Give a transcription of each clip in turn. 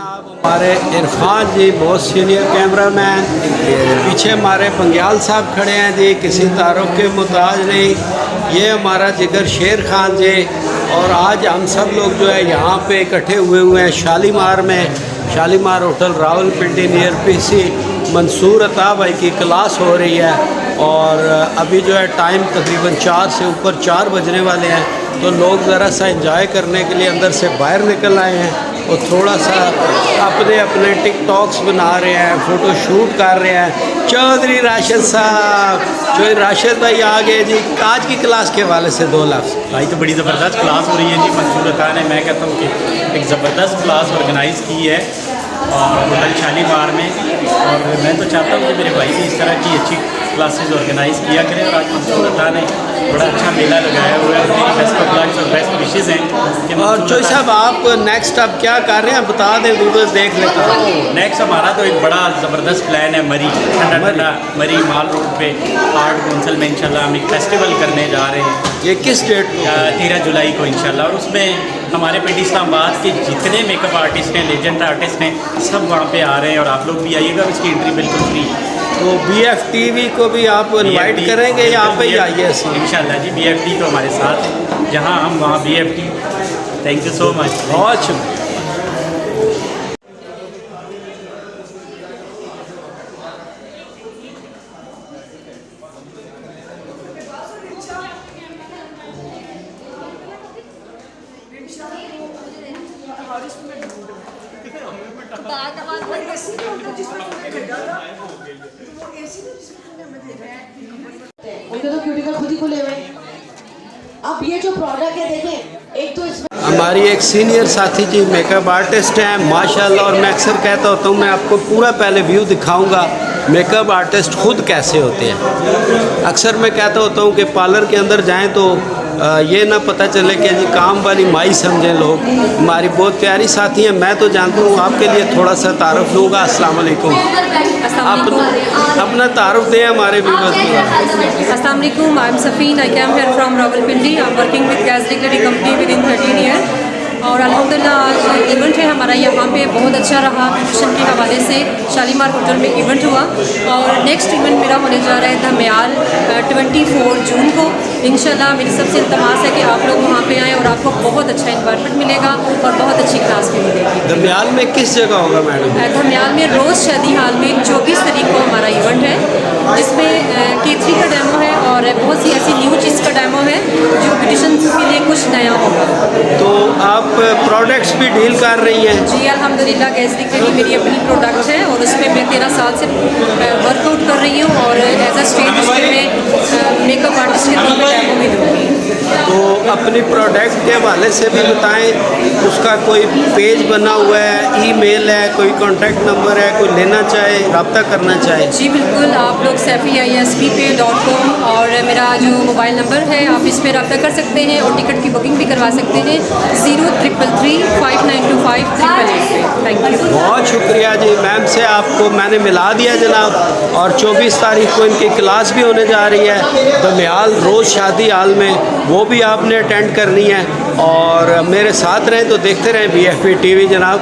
जनाब हमारे इरफान जी बहुत सीनियर कैमरामैन, पीछे हमारे बंग्याल साहब खड़े हैं जी, किसी तारुफ के मुताज नहीं। ये हमारा जिगर शेर खान जी। और आज हम सब लोग जो है यहाँ पे इकट्ठे हुए हैं शालीमार में, Shalimar hotel Rawalpindi near PC. Mansoor Ata भाई की क्लास हो रही है और अभी जो है टाइम तकरीबन 4 से ऊपर 4 बजने वाले हैं। तो लोग ज़रा सा एंजॉय करने के लिए अंदर से बाहर निकल आए हैं और थोड़ा सा अपने अपने टिकटॉक्स बना रहे हैं, फ़ोटो शूट कर रहे हैं। चौधरी राशिद साहब, चौधरी राशिद भाई आ गए जी। आज की क्लास के हवाले से 2 लाख भाई तो बड़ी ज़बरदस्त क्लास हो रही है जी। मंसूर अता ने, मैं कहता हूँ कि एक ज़बरदस्त क्लास ऑर्गेनाइज़ की है और होटल शालीमार में। और मैं तो चाहता हूँ कि मेरे भाई भी इस तरह की अच्छी क्लासेस ऑर्गेनाइज़ किया करें। और आज मंसूर अता ने बड़ा अच्छा मेला लगाया हुआ है। मेरी बेस्ट ऑफ लक्स और बेस्ट विशेज़ हैं। और चौधरी साहब आप नेक्स्ट अब क्या कर रहे हैं बता दें, व्यूअर्स देख लेते हैं। नेक्स्ट हमारा तो एक बड़ा ज़बरदस्त प्लान है मरी ठंडा मरी माल रोड पे आर्ट कौंसल में इंशाल्लाह हम एक फेस्टिवल करने जा रहे हैं। ये किस डेट को? 13 जुलाई को इंशाल्लाह। और उसमें हमारे पिंड इस्लामाबाद के जितने मेकअप आर्टिस्ट हैं, लेजेंड आर्टिस्ट हैं, सब वहाँ पे आ रहे हैं और आप लोग भी आइएगा। उसकी एंट्री बिल्कुल फ्री है। तो BFTV को भी आप इनवाइट करेंगे या आप ही आइए? इंशाल्लाह जी, BFT तो हमारे साथ है, जहाँ हम वहाँ BFT। Thank you so much. बहुत शुक्रिया। तो क्यूटिकल खुद ही खुले हुए। अब ये जो प्रोडक्ट है देखें, एक तो इसमें हमारी एक सीनियर साथी जी मेकअप आर्टिस्ट हैं माशाल्लाह। और मैं अक्सर कहता होता हूँ मैं आपको पूरा पहले व्यू दिखाऊंगा मेकअप आर्टिस्ट खुद कैसे होते हैं। अक्सर मैं कहता होता हूँ कि पार्लर के अंदर जाएं तो ये ना पता चले कि जी काम वाली माई समझें लोग। हमारी बहुत प्यारी साथी हैं, मैं तो जानता हूँ। आपके लिए थोड़ा सा तारुफ लूँगा। अस्सलाम वालेकुम। अपना तारुफ दें हमारे व्यूअर्स को। अस्सलाम वालेकुम, I am Safeen, I came here from Rawalpindi. I am working with gas declary company within 13 year. और अल्हम्दुलिल्लाह आज इवेंट है हमारा यहाँ पे, बहुत अच्छा रहा। ब्यूटिशन के हवाले से शालीमार होटल में इवेंट हुआ और नेक्स्ट इवेंट मेरा होने जा रहा है धम्याल 24 जून को इंशाल्लाह। मेरी सबसे इल्तमास है कि आप लोग वहाँ पे आएँ और आपको बहुत अच्छा इन्वायरमेंट मिलेगा और बहुत अच्छी क्लास भी मिलेगी। धम्याल में किस जगह होगा मैडम? धम्याल में रोज़ शादी हाल में 24 तारीख को हमारा इवेंट है, जिसमें K3 का डेमो है और बहुत सी ऐसी न्यू चीज़ का डेमो है जो ब्यूटिशन के लिए कुछ नया होगा। तो आप प्रोडक्ट्स भी डील कर रही हैं? जी अल्हम्दुलिल्लाह, गैस डिक्लेरी मेरी अपनी प्रोडक्ट है और उसमें मैं 13 साल से वर्कआउट कर रही हूँ और एज अ स्टेज में मेकअप आर्टिस्ट के तौर पर डेमो भी दूँगी। तो अपनी प्रोडक्ट के हवाले से भी बताएं। उसका कोई पेज बना हुआ है, ईमेल है, कोई कॉन्टैक्ट नंबर है, कोई लेना चाहे, रब्ता करना चाहे? जी बिल्कुल, आप लोग saifiisp.com और मेरा जो मोबाइल नंबर है आप इस पर रब्ता कर सकते हैं और टिकट की बुकिंग भी करवा सकते हैं 0333 5925 888 पे। Thank you. बहुत शुक्रिया जी। मैम से आपको मैंने मिला दिया जनाब। और 24 तारीख को इनकी क्लास भी होने जा रही है धम्याल रोज़ शादी हाल में, वो भी आपने अटेंड करनी है। और मेरे साथ रहें तो देखते रहें BFP TV जनाब।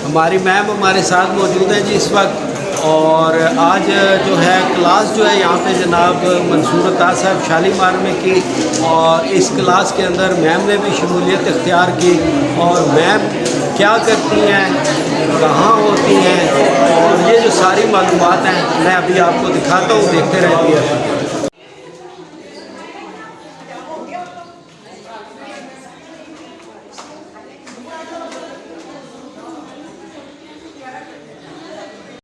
हमारी मैम हमारे साथ मौजूद हैं जी इस वक्त। और आज जो है क्लास जो है यहाँ पे जनाब मंसूर अता साहब शालीमार में की और इस क्लास के अंदर मैम ने भी शमूलियत इख्तियार की। और मैम क्या करती हैं, कहाँ होती हैं और ये जो सारी मालूमात हैं मैं अभी आपको दिखाता हूँ, देखते रहती है।